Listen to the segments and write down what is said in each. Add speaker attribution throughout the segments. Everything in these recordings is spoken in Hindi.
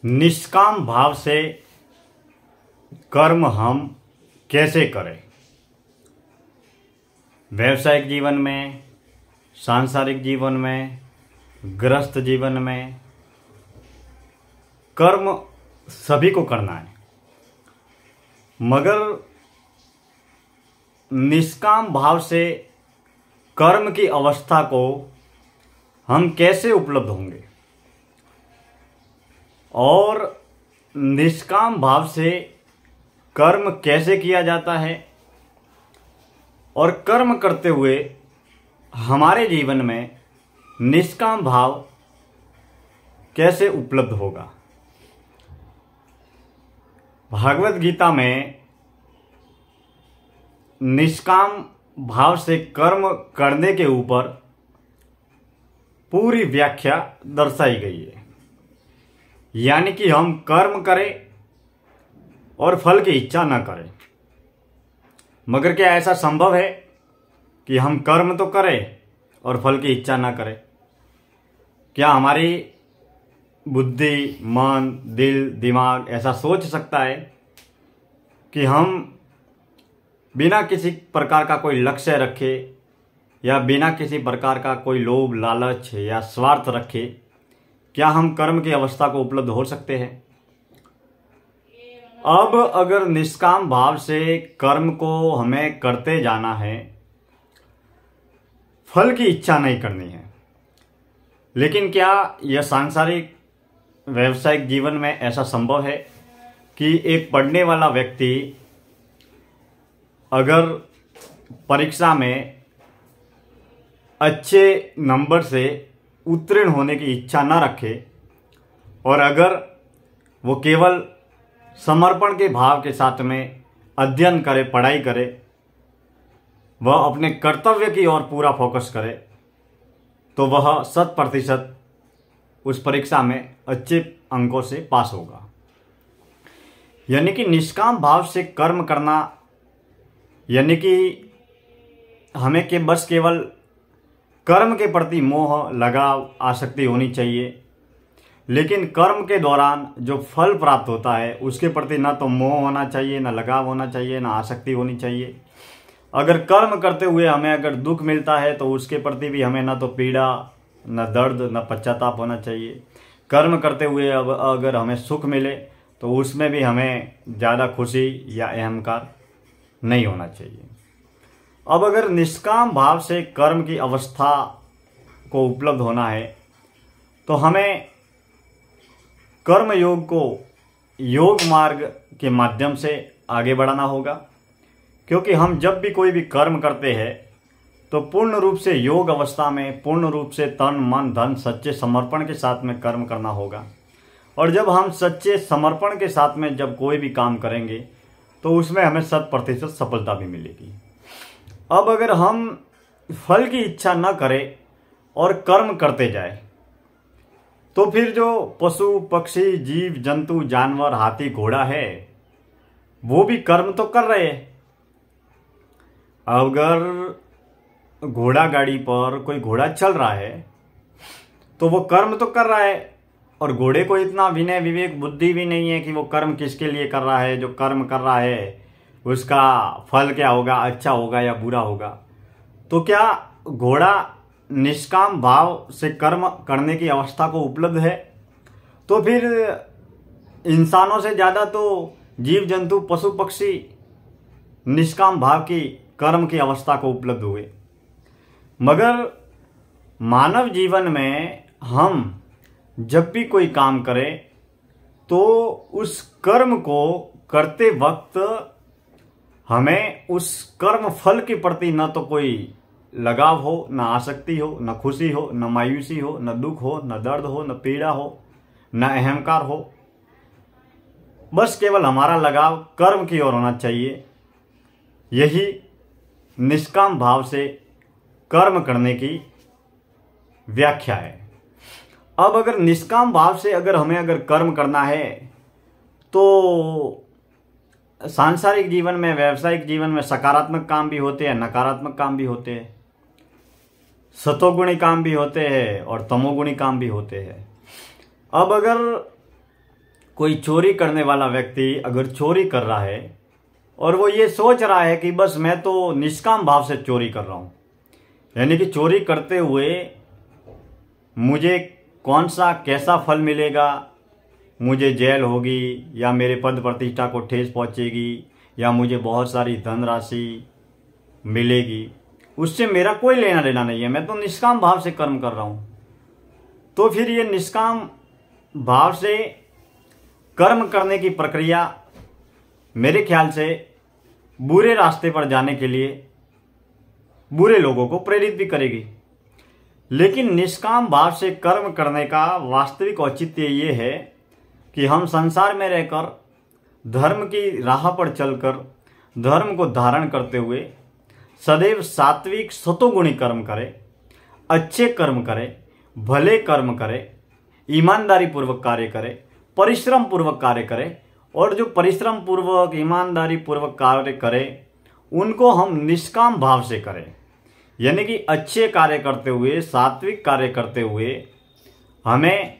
Speaker 1: निष्काम भाव से कर्म हम कैसे करें? व्यावसायिक जीवन में, सांसारिक जीवन में, गृहस्थ जीवन में कर्म सभी को करना है, मगर निष्काम भाव से कर्म की अवस्था को हम कैसे उपलब्ध होंगे और निष्काम भाव से कर्म कैसे किया जाता है और कर्म करते हुए हमारे जीवन में निष्काम भाव कैसे उपलब्ध होगा। भागवत गीता में निष्काम भाव से कर्म करने के ऊपर पूरी व्याख्या दर्शाई गई है। यानी कि हम कर्म करें और फल की इच्छा न करें। मगर क्या ऐसा संभव है कि हम कर्म तो करें और फल की इच्छा न करें? क्या हमारी बुद्धि, मन, दिल, दिमाग ऐसा सोच सकता है कि हम बिना किसी प्रकार का कोई लक्ष्य रखे या बिना किसी प्रकार का कोई लोभ, लालच या स्वार्थ रखे क्या हम कर्म की अवस्था को उपलब्ध हो सकते हैं? अब अगर निष्काम भाव से कर्म को हमें करते जाना है, फल की इच्छा नहीं करनी है, लेकिन क्या यह सांसारिक व्यावसायिक जीवन में ऐसा संभव है कि एक पढ़ने वाला व्यक्ति अगर परीक्षा में अच्छे नंबर से उत्तीर्ण होने की इच्छा न रखे और अगर वो केवल समर्पण के भाव के साथ में अध्ययन करे, पढ़ाई करे, वह अपने कर्तव्य की ओर पूरा फोकस करे, तो वह 100% उस परीक्षा में अच्छे अंकों से पास होगा। यानी कि निष्काम भाव से कर्म करना यानी कि हमें बस केवल कर्म के प्रति मोह, लगाव, आसक्ति होनी चाहिए, लेकिन कर्म के दौरान जो फल प्राप्त होता है उसके प्रति ना तो मोह होना चाहिए, ना लगाव होना चाहिए, ना आसक्ति होनी चाहिए। अगर कर्म करते हुए हमें अगर दुख मिलता है तो उसके प्रति भी हमें ना तो पीड़ा, ना दर्द, ना पश्चाताप होना चाहिए। कर्म करते हुए अब अगर हमें सुख मिले तो उसमें भी हमें ज़्यादा खुशी या अहंकार नहीं होना चाहिए। अब अगर निष्काम भाव से कर्म की अवस्था को उपलब्ध होना है तो हमें कर्म योग को योग मार्ग के माध्यम से आगे बढ़ाना होगा, क्योंकि हम जब भी कोई भी कर्म करते हैं तो पूर्ण रूप से योग अवस्था में, पूर्ण रूप से तन, मन, धन, सच्चे समर्पण के साथ में कर्म करना होगा। और जब हम सच्चे समर्पण के साथ में जब कोई भी काम करेंगे तो उसमें हमें 100% सफलता भी मिलेगी। अब अगर हम फल की इच्छा न करें और कर्म करते जाए तो फिर जो पशु, पक्षी, जीव, जंतु, जानवर, हाथी, घोड़ा है वो भी कर्म तो कर रहे हैं। अगर घोड़ा गाड़ी पर कोई घोड़ा चल रहा है तो वो कर्म तो कर रहा है, और घोड़े को इतना विनय, विवेक, बुद्धि भी नहीं है कि वो कर्म किसके लिए कर रहा है। जो कर्म कर रहा है उसका फल क्या होगा, अच्छा होगा या बुरा होगा। तो क्या घोड़ा निष्काम भाव से कर्म करने की अवस्था को उपलब्ध है? तो फिर इंसानों से ज़्यादा तो जीव, जंतु, पशु, पक्षी निष्काम भाव की कर्म की अवस्था को उपलब्ध हुए। मगर मानव जीवन में हम जब भी कोई काम करें तो उस कर्म को करते वक्त हमें उस कर्म फल के प्रति न तो कोई लगाव हो, न आसक्ति हो, न खुशी हो, न मायूसी हो, न दुख हो, न दर्द हो, न पीड़ा हो, न अहंकार हो। बस केवल हमारा लगाव कर्म की ओर होना चाहिए। यही निष्काम भाव से कर्म करने की व्याख्या है। अब अगर निष्काम भाव से हमें कर्म करना है तो सांसारिक जीवन में, व्यावसायिक जीवन में सकारात्मक काम भी होते हैं, नकारात्मक काम भी होते हैं, सतोगुणी काम भी होते हैं और तमोगुणी काम भी होते हैं। अब अगर कोई चोरी करने वाला व्यक्ति अगर चोरी कर रहा है और वो ये सोच रहा है कि बस मैं तो निष्काम भाव से चोरी कर रहा हूँ, यानी कि चोरी करते हुए मुझे कौन सा कैसा फल मिलेगा, मुझे जेल होगी या मेरे पद प्रतिष्ठा को ठेस पहुँचेगी या मुझे बहुत सारी धनराशि मिलेगी, उससे मेरा कोई लेना देना नहीं है, मैं तो निष्काम भाव से कर्म कर रहा हूँ। तो फिर ये निष्काम भाव से कर्म करने की प्रक्रिया मेरे ख्याल से बुरे रास्ते पर जाने के लिए बुरे लोगों को प्रेरित भी करेगी। लेकिन निष्काम भाव से कर्म करने का वास्तविक औचित्य ये है कि हम संसार में रहकर धर्म की राह पर चलकर धर्म को धारण करते हुए सदैव सात्विक सतोगुणी कर्म करें, अच्छे कर्म करें, भले कर्म करें, ईमानदारी पूर्वक कार्य करें, परिश्रम पूर्वक कार्य करें, और जो परिश्रम पूर्वक ईमानदारी पूर्वक कार्य करें उनको हम निष्काम भाव से करें, यानी कि अच्छे कार्य करते हुए, सात्विक कार्य करते हुए हमें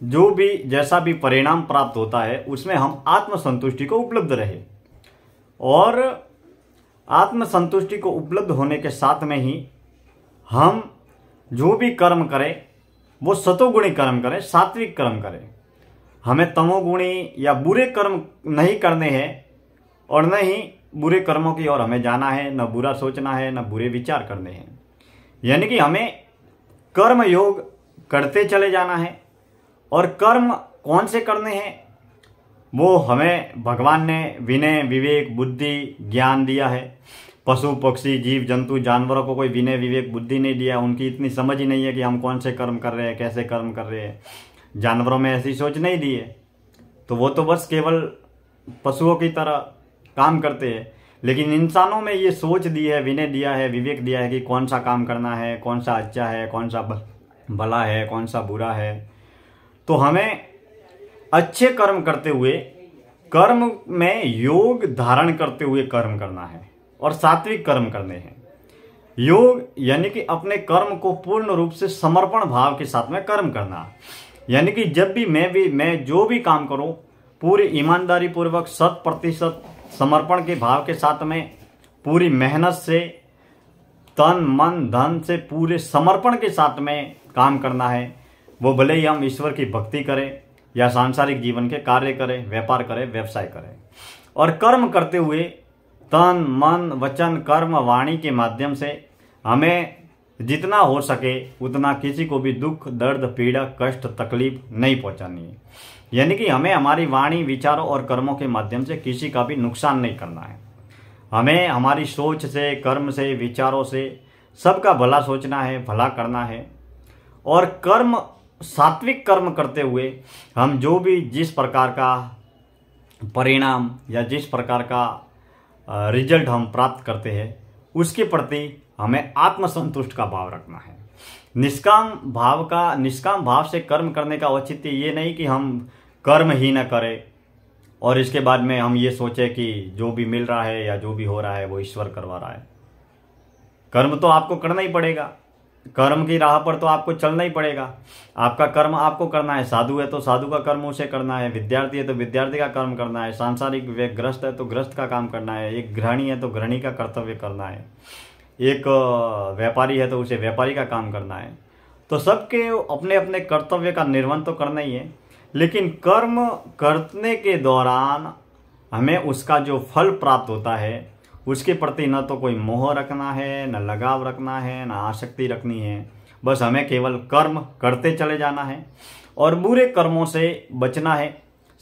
Speaker 1: जो भी जैसा भी परिणाम प्राप्त होता है उसमें हम आत्मसंतुष्टि को उपलब्ध रहे। और आत्मसंतुष्टि को उपलब्ध होने के साथ में ही हम जो भी कर्म करें वो सतोगुणी कर्म करें, सात्विक कर्म करें। हमें तमोगुणी या बुरे कर्म नहीं करने हैं और न ही बुरे कर्मों की ओर हमें जाना है, न बुरा सोचना है, न बुरे विचार करने हैं। यानी कि हमें कर्म योग करते चले जाना है। और कर्म कौन से करने हैं वो हमें भगवान ने विनय, विवेक, बुद्धि, ज्ञान दिया है। पशु पक्षी, जीव जंतु, जानवरों को कोई विनय, विवेक, बुद्धि नहीं दिया। उनकी इतनी समझ ही नहीं है कि हम कौन से कर्म कर रहे हैं, कैसे कर्म कर रहे हैं। जानवरों में ऐसी सोच नहीं दी है, तो वो तो बस केवल पशुओं की तरह काम करते हैं। लेकिन इंसानों में ये सोच दी है, विनय दिया है, विवेक दिया है कि कौन सा काम करना है, कौन सा अच्छा है, कौन सा भला है, कौन सा बुरा है। तो हमें अच्छे कर्म करते हुए, कर्म में योग धारण करते हुए कर्म करना है और सात्विक कर्म करने हैं। योग यानी कि अपने कर्म को पूर्ण रूप से समर्पण भाव के साथ में कर्म करना, यानी कि जब भी मैं जो भी काम करूं पूरी ईमानदारी पूर्वक 100% समर्पण के भाव के साथ में, पूरी मेहनत से, तन मन धन से पूरे समर्पण के साथ में काम करना है। वो भले ही हम ईश्वर की भक्ति करें या सांसारिक जीवन के कार्य करें, व्यापार करें, व्यवसाय करें। और कर्म करते हुए तन मन वचन कर्म वाणी के माध्यम से हमें जितना हो सके उतना किसी को भी दुख, दर्द, पीड़ा, कष्ट, तकलीफ नहीं पहुंचानी है। यानी कि हमें हमारी वाणी, विचारों और कर्मों के माध्यम से किसी का भी नुकसान नहीं करना है। हमें हमारी सोच से, कर्म से, विचारों से सबका भला सोचना है, भला करना है। और कर्म, सात्विक कर्म करते हुए हम जो भी जिस प्रकार का परिणाम या जिस प्रकार का रिजल्ट हम प्राप्त करते हैं उसके प्रति हमें आत्मसंतुष्ट का भाव रखना है। निष्काम भाव से कर्म करने का औचित्य ये नहीं कि हम कर्म ही न करें और इसके बाद में हम ये सोचें कि जो भी मिल रहा है या जो भी हो रहा है वो ईश्वर करवा रहा है। कर्म तो आपको करना ही पड़ेगा, कर्म की राह पर तो आपको चलना ही पड़ेगा। आपका कर्म आपको करना है। साधु है तो साधु का कर्म उसे करना है, विद्यार्थी है तो विद्यार्थी का कर्म करना है, सांसारिक ग्रस्त है तो ग्रस्त का काम करना है, एक गृहिणी है तो गृहिणी का कर्तव्य करना है, एक व्यापारी है तो उसे व्यापारी का काम करना है। तो सबके अपने अपने कर्तव्य का निर्वहन तो करना ही है। लेकिन कर्म करने के दौरान हमें उसका जो फल प्राप्त होता है उसके प्रति न तो कोई मोह रखना है, न लगाव रखना है, न आसक्ति रखनी है। बस हमें केवल कर्म करते चले जाना है और बुरे कर्मों से बचना है।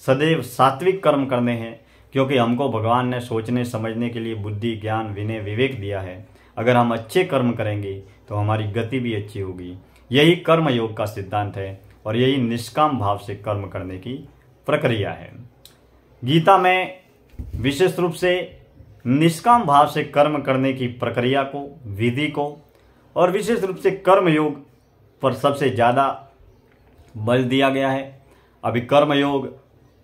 Speaker 1: सदैव सात्विक कर्म करने हैं, क्योंकि हमको भगवान ने सोचने समझने के लिए बुद्धि, ज्ञान, विनय, विवेक दिया है। अगर हम अच्छे कर्म करेंगे तो हमारी गति भी अच्छी होगी। यही कर्म योग का सिद्धांत है और यही निष्काम भाव से कर्म करने की प्रक्रिया है। गीता में विशेष रूप से निष्काम भाव से कर्म करने की प्रक्रिया को, विधि को और विशेष रूप से कर्म योग पर सबसे ज़्यादा बल दिया गया है। अभी कर्म योग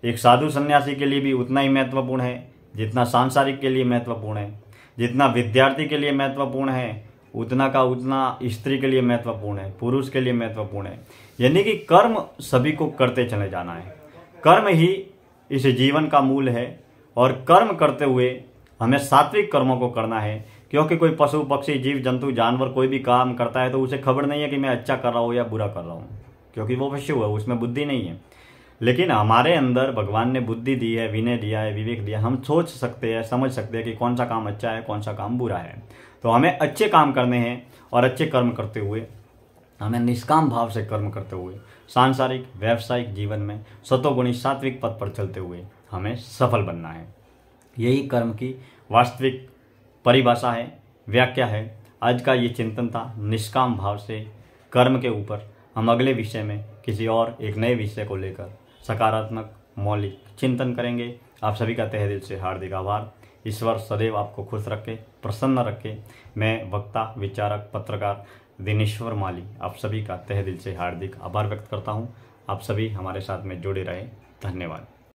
Speaker 1: एक साधु सन्यासी के लिए भी उतना ही महत्वपूर्ण है जितना सांसारिक के लिए महत्वपूर्ण है। जितना विद्यार्थी के लिए महत्वपूर्ण है उतना का उतना स्त्री के लिए महत्वपूर्ण है, पुरुष के लिए महत्वपूर्ण है। यानी कि कर्म सभी को करते चले जाना है। कर्म ही इस जीवन का मूल है और कर्म करते हुए हमें सात्विक कर्मों को करना है, क्योंकि कोई पशु पक्षी जीव जंतु जानवर कोई भी काम करता है तो उसे खबर नहीं है कि मैं अच्छा कर रहा हूँ या बुरा कर रहा हूँ, क्योंकि वो पशु है, उसमें बुद्धि नहीं है। लेकिन हमारे अंदर भगवान ने बुद्धि दी है, विनय दिया है, विवेक दिया, हम सोच सकते हैं, समझ सकते हैं कि कौन सा काम अच्छा है, कौन सा काम बुरा है। तो हमें अच्छे काम करने हैं और अच्छे कर्म करते हुए, हमें निष्काम भाव से कर्म करते हुए सांसारिक व्यावसायिक जीवन में सतोगुणी सात्विक पथ पर चलते हुए हमें सफल बनना है। यही कर्म की वास्तविक परिभाषा है, व्याख्या है। आज का ये चिंतन था निष्काम भाव से कर्म के ऊपर। हम अगले विषय में किसी और एक नए विषय को लेकर सकारात्मक मौलिक चिंतन करेंगे। आप सभी का तहे दिल से हार्दिक आभार। ईश्वर सदैव आपको खुश रखे, प्रसन्न रखे। मैं वक्ता, विचारक, पत्रकार दिनेश्वर माली आप सभी का तहे दिल से हार्दिक आभार व्यक्त करता हूँ। आप सभी हमारे साथ में जुड़े रहे। धन्यवाद।